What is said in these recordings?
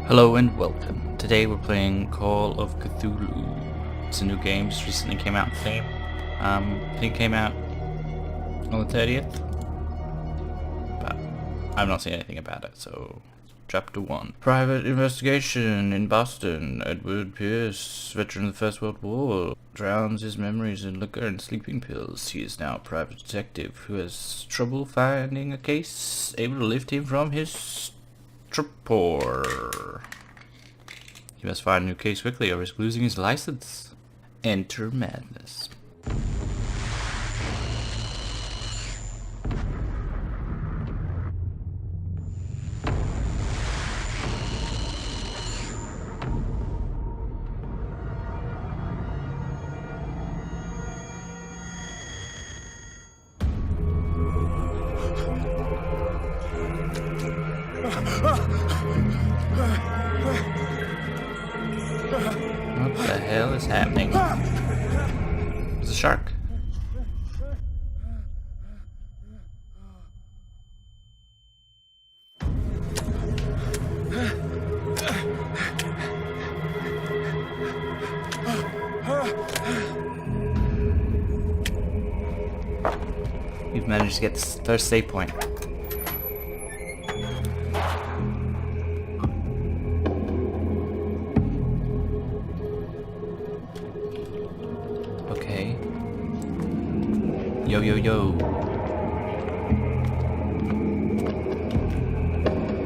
Hello and welcome. Today we're playing Call of Cthulhu. It's a new game, just recently came out today. I think it came out on the 30th, but I've not seen anything about it, so Chapter 1. Private investigation in Boston. Edward Pierce, veteran of the First World War, drowns his memories in liquor and sleeping pills. He is now a private detective who has trouble finding a case able to lift him from his Trapor. He must find a new case quickly or risk losing his license. Enter madness. What the hell is happening? It's a shark. We've managed to get this first save point. Okay. Yo, yo, yo.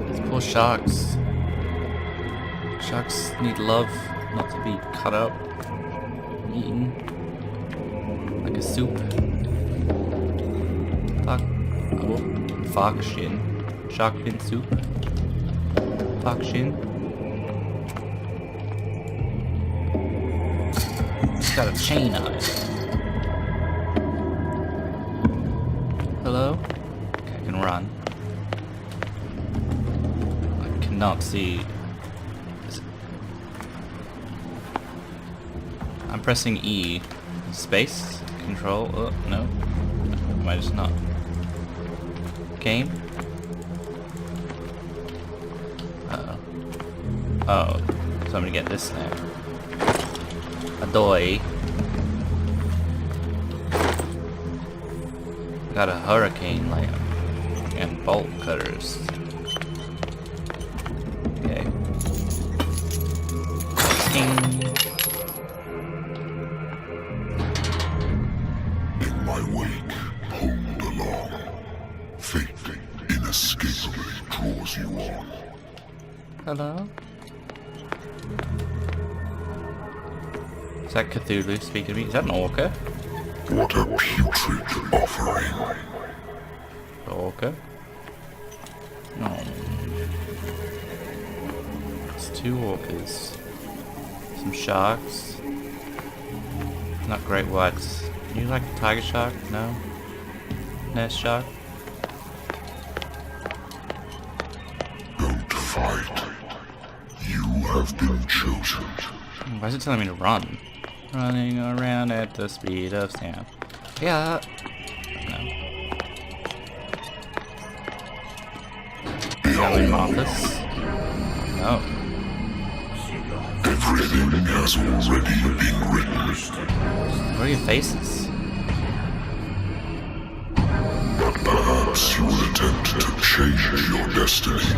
These poor sharks. Sharks need love, not to be cut up, eaten like a soup. Fuck shin. Shark fin soup. Fuck shin. It's got a chain on it. Hello? Okay, I can run. I cannot see. I'm pressing E. Space? Control? Oh, no. Am I just not? Game? Uh-oh. Oh. So I'm gonna get this now. Adoy. Got a hurricane lamp and bolt cutters. Okay. Ding. In my wake, pulled along. Fate inescapably draws you on. Hello? Is that Cthulhu speaking to me? Is that an orca? What a putrid offering. The orca? No. It's two orcas. Some sharks. Not great whites. You like a tiger shark? No? Nest shark? Don't fight. You have been chosen. Why is it telling me to run? Running around at the speed of sound. Yeah. No. Yelling Mothus? No. Everything has already been written. What are your faces? But perhaps you will attempt to change your destiny.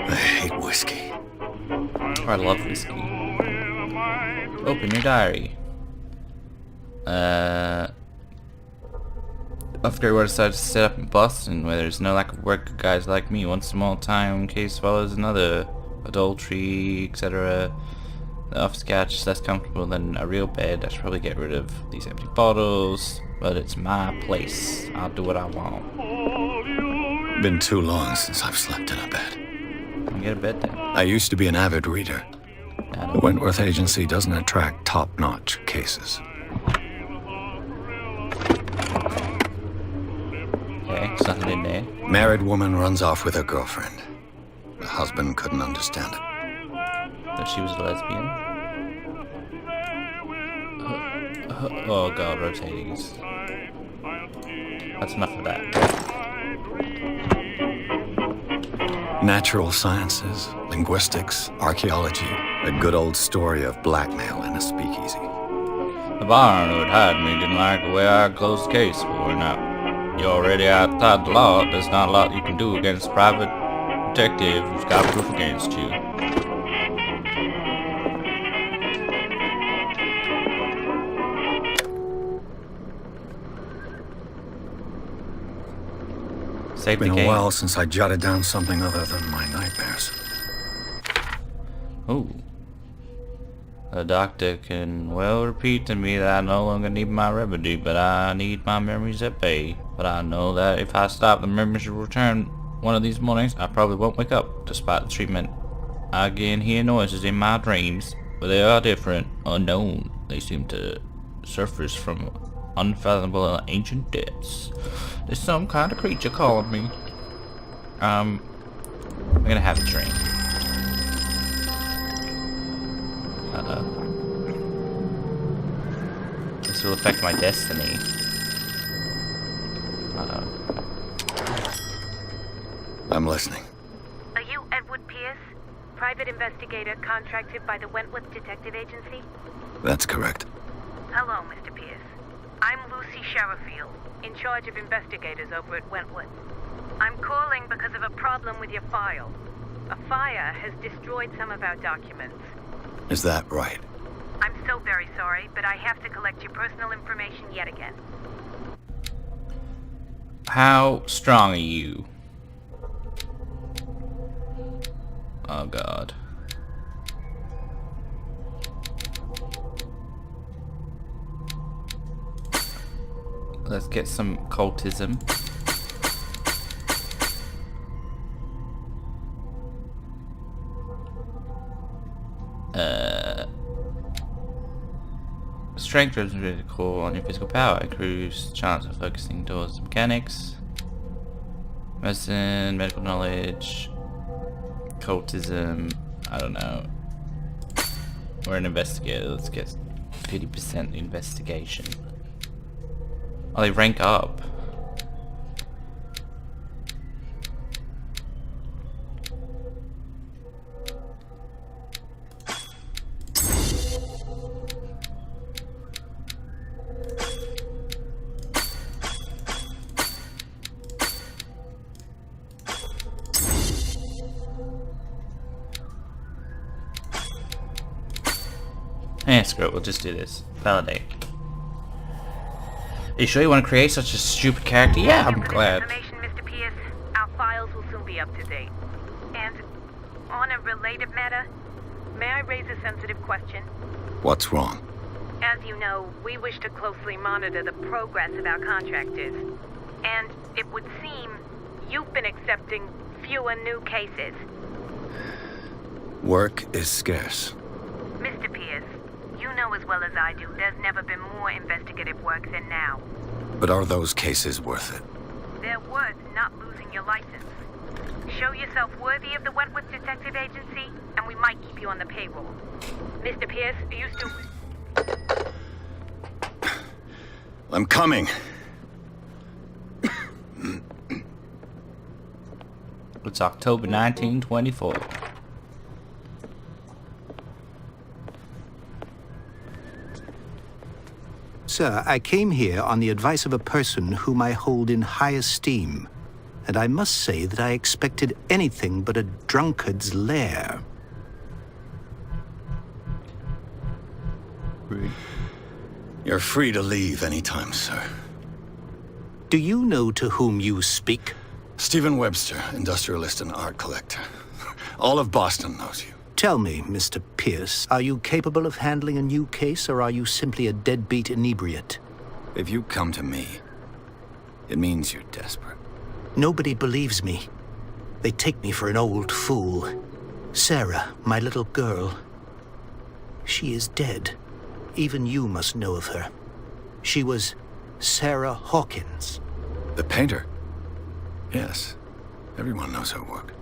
I hate whiskey. I love whiskey. Open your diary. After I decided to set up in Boston, where there's no lack of work, guys like me, one small time case follows another. Adultery, etc. The office couch is less comfortable than a real bed. I should probably get rid of these empty bottles, but it's my place. I'll do what I want. Been too long since I've slept in a bed. Get a bed then. I used to be an avid reader. The Wentworth Agency doesn't attract top-notch cases. Okay, something in there. Married woman runs off with her girlfriend. The husband couldn't understand it. That she was a lesbian. Oh god, rotating is... That's enough of that. Natural sciences, linguistics, archaeology. A good old story of blackmail in a speakeasy. The barn who'd hired me didn't like the way I closed the case for her. Now, you're already outside the law. There's not a lot you can do against a private detective who's got proof against you. Save the Been a game. while since I jotted down something other than my nightmares. Oh. The doctor can well repeat to me that I no longer need my remedy, but I need my memories at bay. But I know that if I stop, the memories will return one of these mornings. I probably won't wake up, despite the treatment. I again hear noises in my dreams, but they are different, unknown. They seem to surface from unfathomable and ancient depths. There's some kind of creature calling me. I'm gonna have a drink. This will affect my destiny. I'm listening. Are you Edward Pierce, private investigator contracted by the Wentworth Detective Agency? That's correct. Hello, Mr. Pierce. I'm Lucy Sherifield, in charge of investigators over at Wentworth. I'm calling because of a problem with your file. A fire has destroyed some of our documents. Is that right? I'm so very sorry, but I have to collect your personal information yet again. How strong are you? Oh god. Let's get some cultism. Strength is really cool on your physical power. Increase chance of focusing towards mechanics. Medicine, medical knowledge, cultism, I don't know. We're an investigator, let's get 50% investigation. Oh, they rank up. Eh, screw it, we'll just do this. Validate. Are you sure you want to create such a stupid character? Yeah, I'm glad. Information, Mr. Pierce. Our files will soon be up to date. And on a related matter, may I raise a sensitive question? What's wrong? As you know, we wish to closely monitor the progress of our contractors. And it would seem you've been accepting fewer new cases. Work is scarce. Mr. Pierce, you know as well as I do, there's never been more investigative work than now. But are those cases worth it? They're worth not losing your license. Show yourself worthy of the Wentworth Detective Agency, and we might keep you on the payroll. Mr. Pierce, are you still... I'm coming. It's October 1924. Sir, I came here on the advice of a person whom I hold in high esteem, and I must say that I expected anything but a drunkard's lair. You're free to leave anytime, sir. Do you know to whom you speak? Stephen Webster, industrialist and art collector. All of Boston knows you. Tell me, Mr. Pierce, are you capable of handling a new case, or are you simply a deadbeat inebriate? If you come to me, it means you're desperate. Nobody believes me. They take me for an old fool. Sarah, my little girl, she is dead. Even you must know of her. She was Sarah Hawkins. The painter? Yes. Everyone knows her work.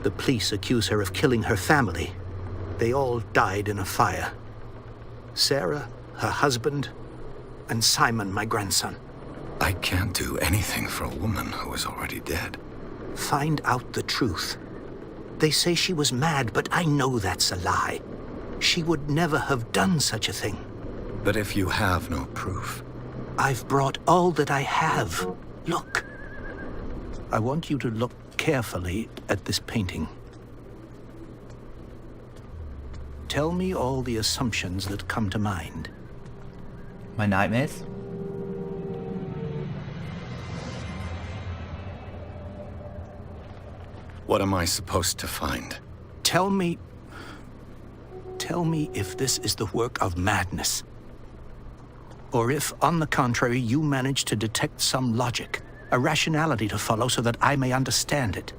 The police accuse her of killing her family. They all died in a fire. Sarah, her husband, and Simon, my grandson. I can't do anything for a woman who is already dead. Find out the truth. They say she was mad, but I know that's a lie. She would never have done such a thing. But if you have no proof... I've brought all that I have. Look. I want you to look carefully at this painting. Tell me all the assumptions that come to mind. My nightmares? What am I supposed to find? Tell me if this is the work of madness. Or if, on the contrary, you manage to detect some logic, a rationality to follow so that I may understand it.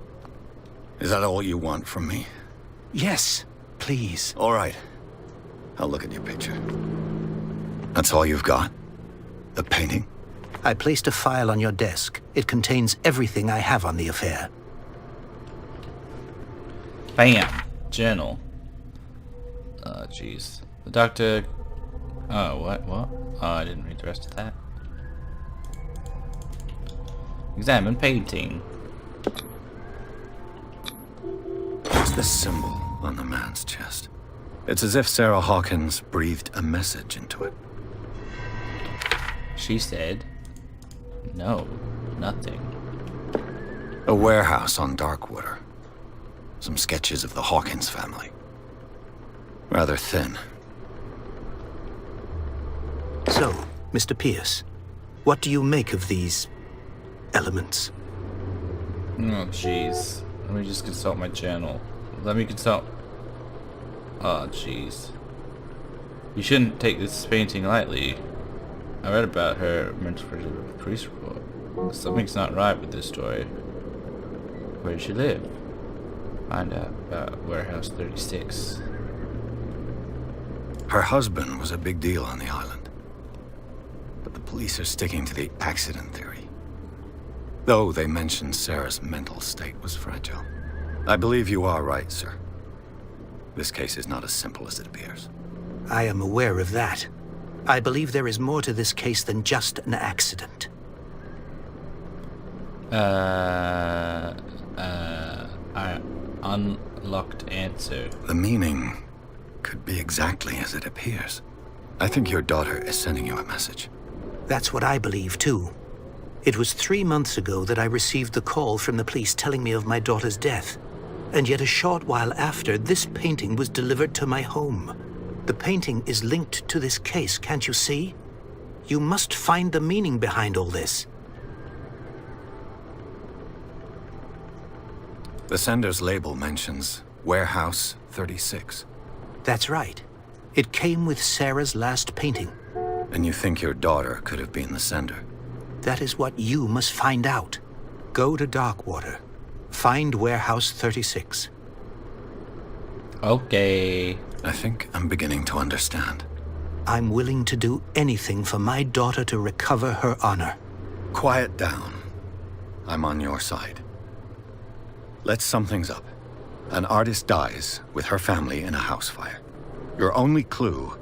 Is that all you want from me? Yes, please. All right. I'll look at your picture. That's all you've got? The painting? I placed a file on your desk. It contains everything I have on the affair. Bam! Journal. Oh, jeez. The doctor... Oh, what? Oh, I didn't read the rest of that. Examine painting. What's the symbol on the man's chest? It's as if Sarah Hawkins breathed a message into it. She said... No, nothing. A warehouse on Darkwater. Some sketches of the Hawkins family. Rather thin. So, Mr. Pierce, what do you make of these elements? Oh, jeez. Let me just consult my journal. Let me consult... Oh, jeez. You shouldn't take this painting lightly. I read about her mental police report. Something's not right with this story. Where did she live? Find out about Warehouse 36. Her husband was a big deal on the island. But the police are sticking to the accident theory. Though they mentioned Sarah's mental state was fragile. I believe you are right, sir. This case is not as simple as it appears. I am aware of that. I believe there is more to this case than just an accident. Unlocked answer. The meaning could be exactly as it appears. I think your daughter is sending you a message. That's what I believe, too. It was 3 months ago that I received the call from the police telling me of my daughter's death. And yet a short while after, this painting was delivered to my home. The painting is linked to this case, can't you see? You must find the meaning behind all this. The sender's label mentions Warehouse 36. That's right. It came with Sarah's last painting. And you think your daughter could have been the sender? That is what you must find out. Go to Darkwater. Find Warehouse 36. Okay. I think I'm beginning to understand. I'm willing to do anything for my daughter to recover her honor. Quiet down. I'm on your side. Let's sum things up. An artist dies with her family in a house fire. Your only clue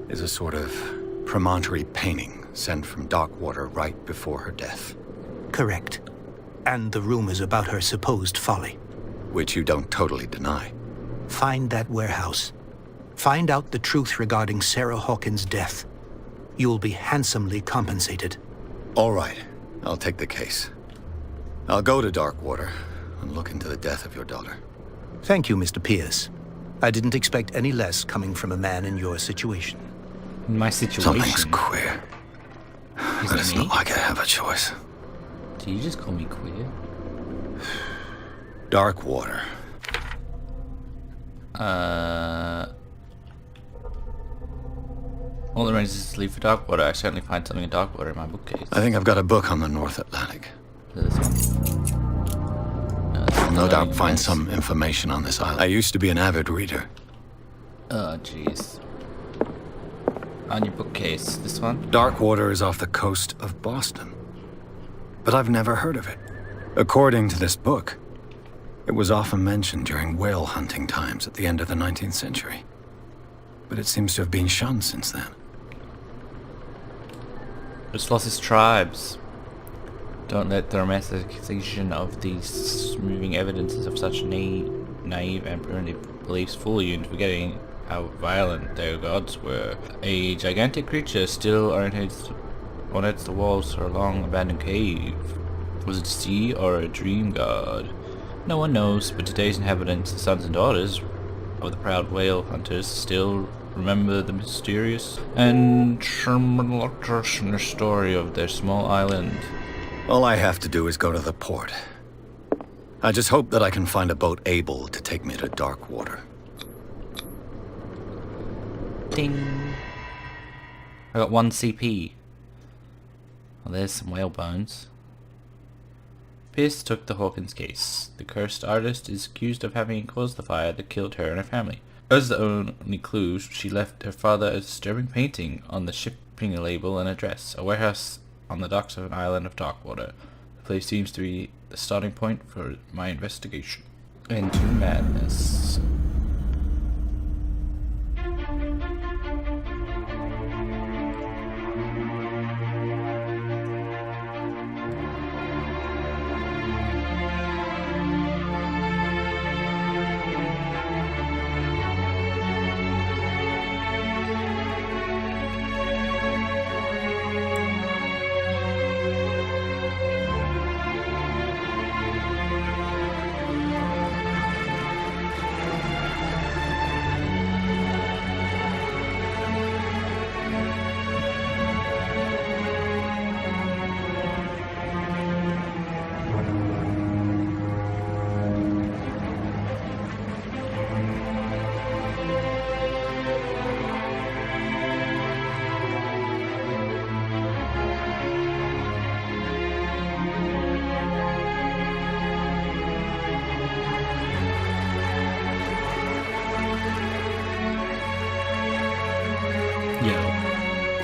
is a sort of promontory painting sent from Darkwater right before her death. Correct. And the rumors about her supposed folly. Which you don't totally deny. Find that warehouse. Find out the truth regarding Sarah Hawkins' death. You'll be handsomely compensated. All right. I'll take the case. I'll go to Darkwater and look into the death of your daughter. Thank you, Mr. Pierce. I didn't expect any less coming from a man in your situation. My situation. Something's queer. But it's not like I have a choice. Do you just call me queer? Darkwater. All the remains is to leave for Darkwater. I certainly find something in Darkwater in my bookcase. I think I've got a book on the North Atlantic. This one. I'll no doubt find some information on this island. I used to be an avid reader. Oh, jeez. On your bookcase, this one? Darkwater is off the coast of Boston. But I've never heard of it. According to this book, it was often mentioned during whale hunting times at the end of the 19th century. But it seems to have been shunned since then. Just lost his tribes. Don't let the romanticization of these moving evidences of such naive and primitive beliefs fool you into forgetting how violent their gods were. A gigantic creature still ornates the walls of a long abandoned cave. Was it a sea or a dream god? No one knows, but today's inhabitants, the sons and daughters of the proud whale hunters, still remember the mysterious and tremendous story of their small island. All I have to do is go to the port. I just hope that I can find a boat able to take me to Darkwater. Ding! I got 1 CP. Well, there's some whale bones. Pierce took the Hawkins case. The cursed artist is accused of having caused the fire that killed her and her family. As the only clue, she left her father a disturbing painting on the shipping label and address, a warehouse on the docks of an island of Darkwater. The place seems to be the starting point for my investigation. Into madness.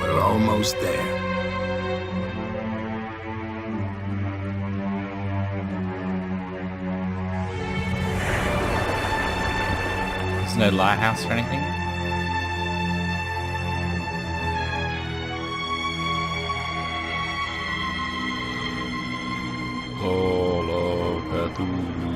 We're almost there. There's no lighthouse or anything? Call of Cthulhu.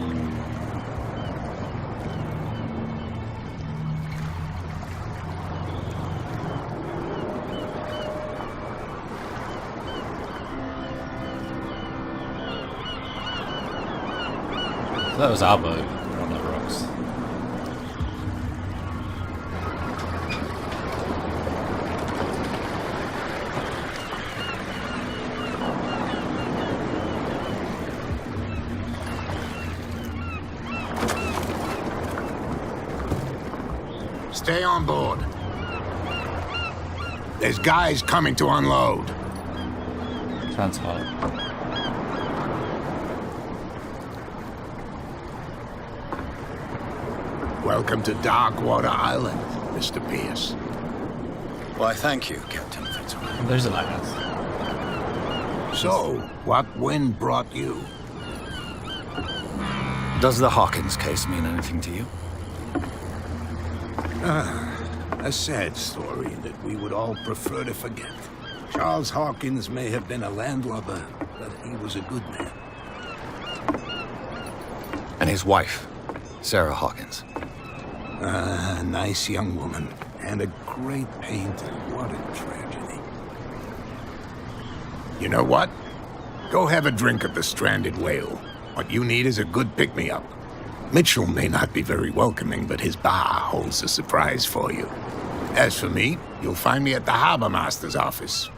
That was our boat on the rocks. Stay on board. There's guys coming to unload. Sounds hot. Welcome to Darkwater Island, Mr. Pierce. Why, thank you, Captain Fitzroy. There's a lighthouse. So, what wind brought you? Does the Hawkins case mean anything to you? A sad story that we would all prefer to forget. Charles Hawkins may have been a landlubber, but he was a good man. And his wife, Sarah Hawkins. A nice young woman, and a great painter. What a tragedy. You know what? Go have a drink at the Stranded Whale. What you need is a good pick-me-up. Mitchell may not be very welcoming, but his bar holds a surprise for you. As for me, you'll find me at the Harbor Master's office.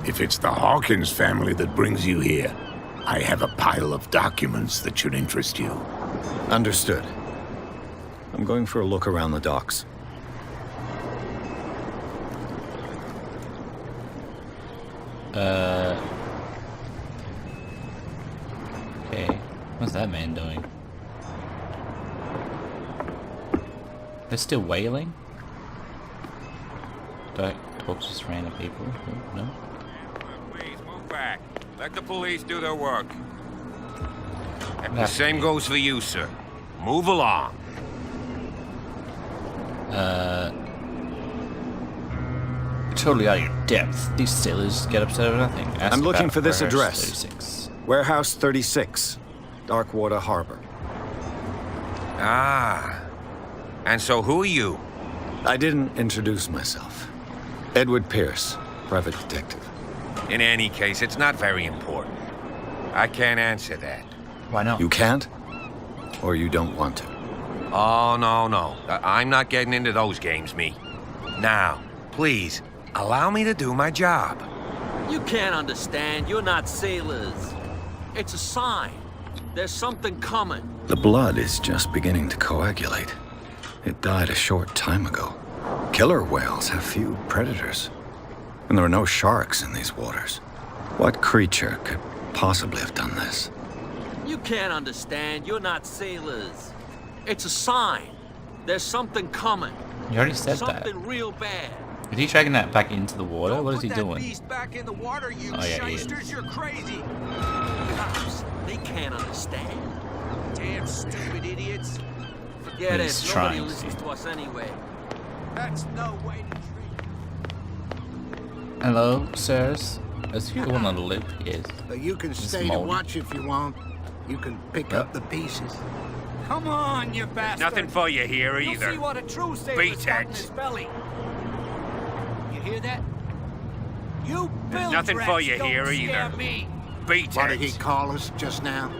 If it's the Hawkins family that brings you here, I have a pile of documents that should interest you. Understood. I'm going for a look around the docks. Okay. What's that man doing? They're still wailing? Don't talk to just random people. No? Please move back. Let the police do their work. And the same goes for you, sir. Move along. Totally out of your depth. These sailors get upset over nothing. Ask I'm looking about for this Warehouse address. 36. Warehouse 36, Darkwater Harbor. Ah. And so who are you? I didn't introduce myself. Edward Pierce, private detective. In any case, it's not very important. I can't answer that. Why not? You can't? Or you don't want to? Oh, no. I'm not getting into those games, me. Now, please, allow me to do my job. You can't understand. You're not sailors. It's a sign. There's something coming. The blood is just beginning to coagulate. It died a short time ago. Killer whales have few predators. And there are no sharks in these waters. What creature could possibly have done this? You can't understand. You're not sailors. It's a sign. There's something coming. You already said that. Something real bad. Is he dragging that back into the water? What is he doing? Beast back in the water, you Oh, yeah, he is. shysters. You're crazy. Cops, they can't understand. Damn stupid idiots. Forget He's it. Nobody trying to. listens to us anyway. That's no way to treat. Hello, sirs. Is he the one on the lip? Yes. You can stay to moldy. watch if you want. You can pick up the pieces. Come on, you bastard. Nothing for you here You'll either. see what a true sailor's Beat got in it. his belly. You hear that? You There's bilge nothing for rats you don't here scare either. me. Beat What did he it. call us just now?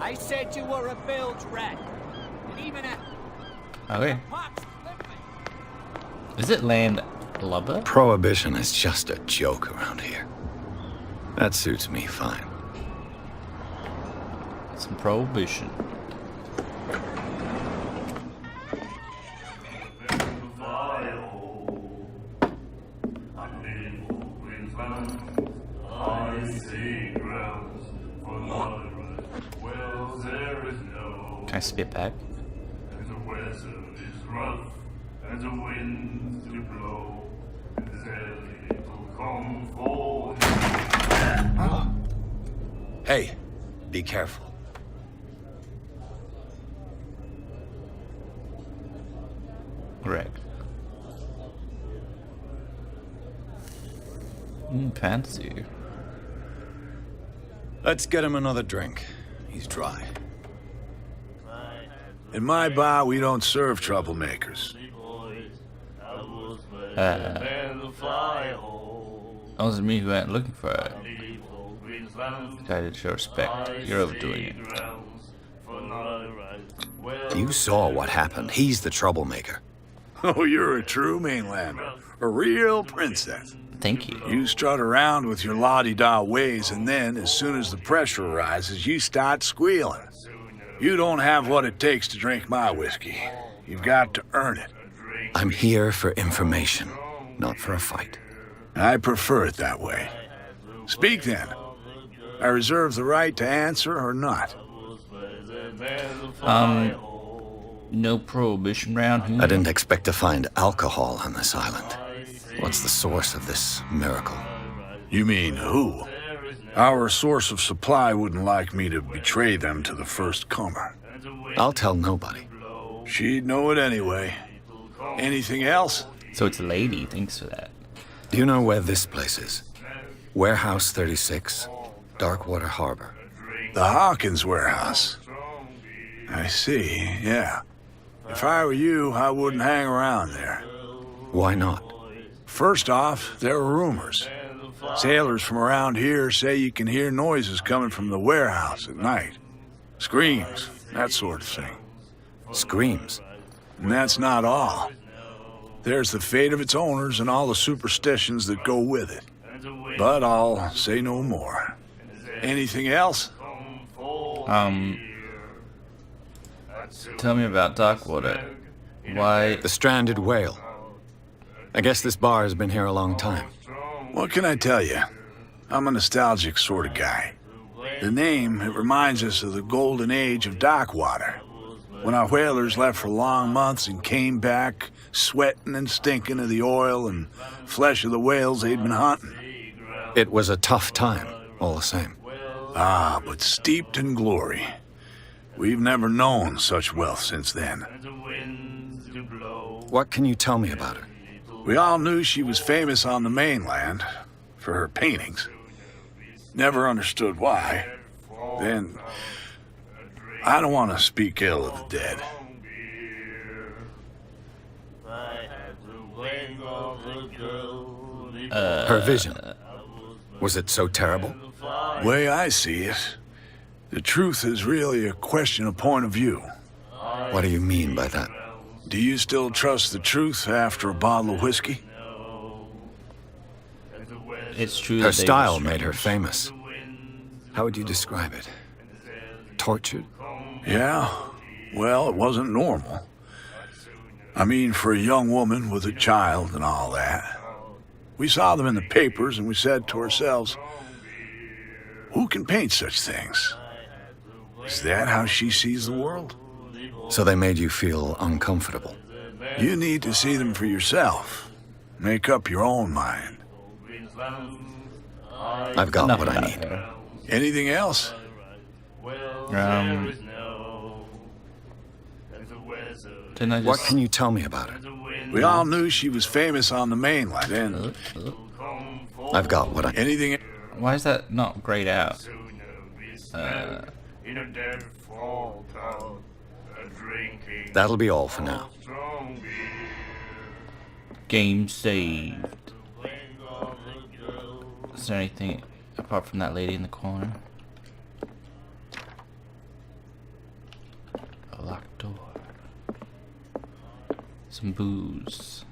I said you were a bilge rat. And even a Okay. pops flipped me. Is it land lubber? Prohibition is just a joke around here. That suits me fine. Some prohibition. Can I spit back? The weather is rough, and the winds do blow, and the will come for Hey, be careful. Correct. Fancy. Let's get him another drink. He's dry. In my bar, we don't serve troublemakers. Wasn't me who went looking for it. Gotta show respect. You're overdoing it. You saw what happened. He's the troublemaker. Oh, you're a true mainlander. A real princess. Thank you. You strut around with your la-di-da ways, and then, as soon as the pressure arises, you start squealing. You don't have what it takes to drink my whiskey. You've got to earn it. I'm here for information, not for a fight. I prefer it that way. Speak then. I reserve the right to answer or not. No prohibition round here. I didn't expect to find alcohol on this island. What's the source of this miracle? You mean who? Our source of supply wouldn't like me to betray them to the first comer. I'll tell nobody. She'd know it anyway. Anything else? So it's a lady. Thanks for that. Do you know where this place is? Warehouse 36, Darkwater Harbor. The Hawkins warehouse. I see, yeah. If I were you, I wouldn't hang around there. Why not? First off, there are rumors. Sailors from around here say you can hear noises coming from the warehouse at night. Screams, that sort of thing. Screams. And that's not all. There's the fate of its owners and all the superstitions that go with it. But I'll say no more. Anything else? Tell me about Darkwater. Why? The stranded whale. I guess this bar has been here a long time. What can I tell you? I'm a nostalgic sort of guy. The name, it reminds us of the golden age of Darkwater. When our whalers left for long months and came back, sweating and stinking of the oil and flesh of the whales they'd been hunting. It was a tough time, all the same. Ah, but steeped in glory. We've never known such wealth since then. and the winds to blow. What can you tell me about her? We all knew she was famous on the mainland for her paintings. Never understood why. Then, I don't want to speak ill of the dead. Her vision. Was it so terrible? Way I see it, the truth is really a question of point of view. What do you mean by that? Do you still trust the truth after a bottle of whiskey? It's true Her that they style were made her strange. famous. How would you describe it? Tortured? Yeah, well, it wasn't normal. I mean, for a young woman with a child and all that. We saw them in the papers and we said to ourselves, who can paint such things? Is that how she sees the world? So they made you feel uncomfortable. You need to see them for yourself. Make up your own mind. I've got Enough what I about need. her. Anything else? Didn't I just... What can you tell me about her? We all knew she was famous on the mainland, and I've got what I need. anything... Why is that not grayed out? In a dead fall town, drinking That'll be all for now. strong beer. Game saved. Is there anything apart from that lady in the corner? A locked door. Some booze.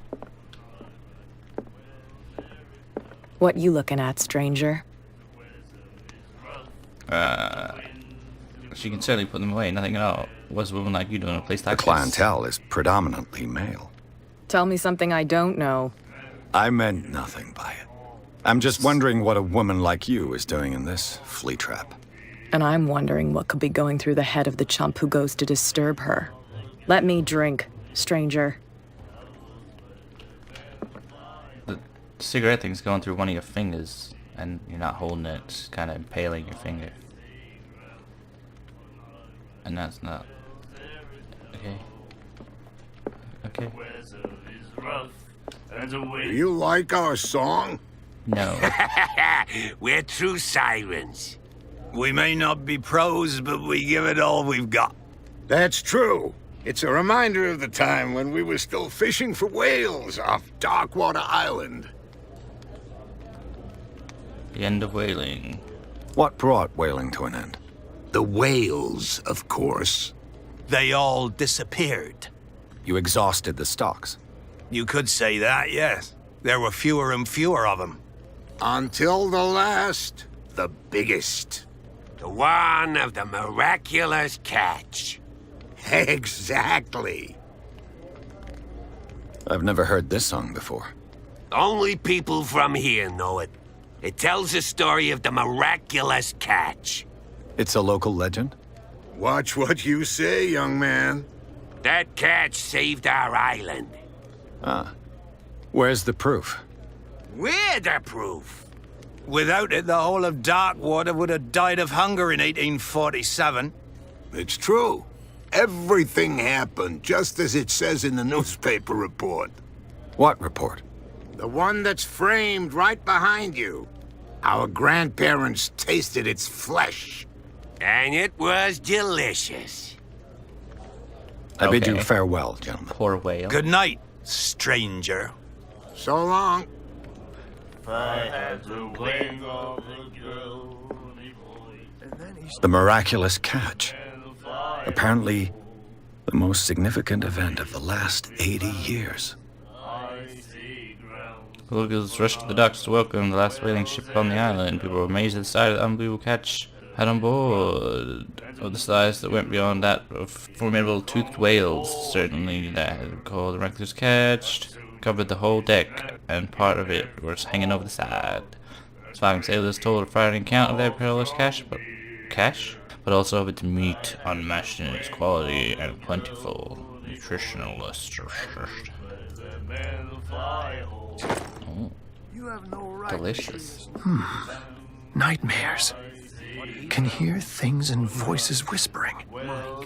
What you looking at, stranger? She can certainly put them away, nothing at all. What's a woman like you doing in a place like The clientele is predominantly male. Tell me something I don't know. I meant nothing by it. I'm just wondering what a woman like you is doing in this flea trap. And I'm wondering what could be going through the head of the chump who goes to disturb her. Let me drink, stranger. The cigarette thing's going through one of your fingers, and you're not holding it, it's kind of impaling your finger. And that's not... Okay. Okay. Do you like our song? No. We're true sirens. We may not be pros, but we give it all we've got. That's true. It's a reminder of the time when we were still fishing for whales off Darkwater Island. The end of whaling. What brought whaling to an end? The whales, of course. They all disappeared. You exhausted the stocks. You could say that, yes. There were fewer and fewer of them. Until the last, the biggest. The one of the miraculous catch. Exactly. I've never heard this song before. Only people from here know it. It tells the story of the miraculous catch. It's a local legend? Watch what you say, young man. That catch saved our island. Ah. Where's the proof? We're the proof. Without it, the whole of Darkwater would have died of hunger in 1847. It's true. Everything happened just as it says in the newspaper report. What report? The one that's framed right behind you. Our grandparents tasted its flesh. And it was delicious. I bid you Okay. farewell, gentlemen. Poor whale. Good night, stranger. So long. I had the wing of the jolly boy. The miraculous catch. Apparently, the most significant event of the last 80 years. The locals rushed to the docks to welcome the last whaling ship on the island. People were amazed at the sight of the unbelievable catch had on board, of the size that went beyond that of formidable toothed whales. Certainly that had called the miraculous catch covered the whole deck, and part of it was hanging over the side. Surviving sailors told a frightening account of their perilous cache, but also of its meat, unmatched in its quality and plentiful nutritional luster. Oh, You have no right. delicious. Nightmares. Can hear things and voices whispering.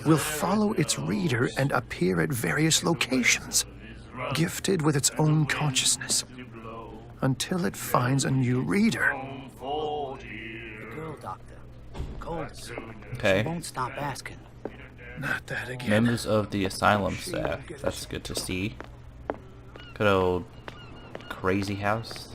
will follow its reader and appear at various locations, gifted with its own consciousness, until it finds a new reader. The girl doctor. Cold. Okay. Won't stop asking. Not that again. Members of the asylum staff. That's good to see. Good old crazy house.